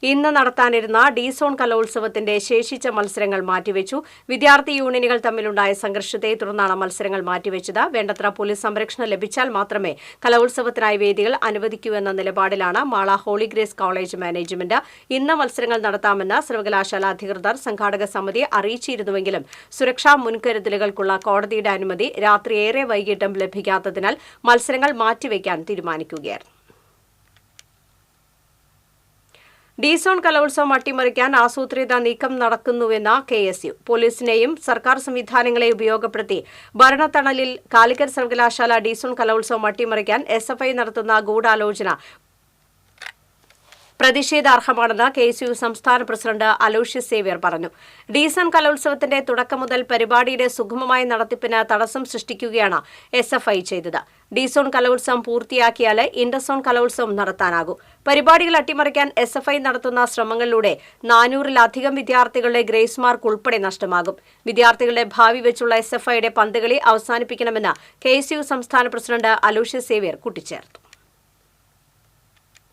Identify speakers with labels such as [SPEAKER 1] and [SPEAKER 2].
[SPEAKER 1] ഇന്ന് നടത്താനിരുന്ന ഡി-സോൺ കലോത്സവത്തിന്റെ ശേഷിച്ച മത്സരങ്ങൾ മാറ്റിവെച്ചു. വിദ്യാർത്ഥി യൂണിയനുകൾ തമ്മിലുണ്ടായ സംഘർഷത്തെ തുടർന്നാണ് മത്സരങ്ങൾ മാറ്റിവെച്ചത്. വേണ്ടത്ര പോലീസ് സംരക്ഷണം ലഭിച്ചാൽ മാത്രമേ കലോത്സവത്തിനായി വേദികൾ അനുവദിക്കൂ എന്ന നിലപാടിലാണ് Mala Holy Grace college management. ഇന്ന് മത്സരങ്ങൾ നടത്താമെന്ന് സർവകലാശാല അധികൃതർ സംഘാടക സമിതി അറിയിച്ചിരുന്നുവെങ്കിലും സുരക്ഷാ മുൻകരുതലുകൾക്കുള്ള കോടതിയുടെ അനുമതി രാത്രി ഏറെ വൈകിട്ടും ലഭിക്കാത്തതിനാൽ മത്സരങ്ങൾ മാറ്റിവെക്കാൻ തീരുമാനിക്കുകയായിരുന്നു. ഡി-സോൺ കലോത്സവം അട്ടിമറിക്കാൻ ആസൂത്രിത നീക്കം നടക്കുന്നുവെന്ന KSU. പോലീസിനെയും സർക്കാർ സംവിധാനങ്ങളെയും ഉപയോഗപ്പെടുത്തി ഭരണത്തണലിൽ കാലിക്കറ്റ് സർവകലാശാല ഡി-സോൺ കലോത്സവം അട്ടിമറിക്കാൻ SFI നടത്തുന്ന ഗൂഢാലോചന പ്രതിഷേധാർഹമാണെന്ന് KSU സംസ്ഥാന പ്രസിഡന്റ് അലോഷ്യസ് സേവ്യർ പറഞ്ഞു. ഡി-സോൺ കലോത്സവത്തിന്റെ തുടക്കം മുതൽ പരിപാടിയുടെ സുഗമമായ നടത്തിപ്പിന് തടസ്സം സൃഷ്ടിക്കുകയാണ് SFI ചെയ്തത്. ഡി-സോൺ കലോത്സവം പൂർത്തിയാക്കിയാൽ ഇന്റർസോൺ കലോത്സവം നടത്താനാകൂ. പരിപാടികൾ അട്ടിമറിക്കാൻ SFI നടത്തുന്ന ശ്രമങ്ങളിലൂടെ 400-ലധികം വിദ്യാർത്ഥികളുടെ ഗ്രേസ് മാർക്ക് ഉൾപ്പെടെ നഷ്ടമാകും. വിദ്യാർത്ഥികളുടെ ഭാവി വെച്ചുള്ള SFIയുടെ പന്തുകളി അവസാനിപ്പിക്കണമെന്ന് KSU സംസ്ഥാന പ്രസിഡന്റ് അലോഷ്യസ് സേവ്യർ കൂട്ടിച്ചേർത്തു.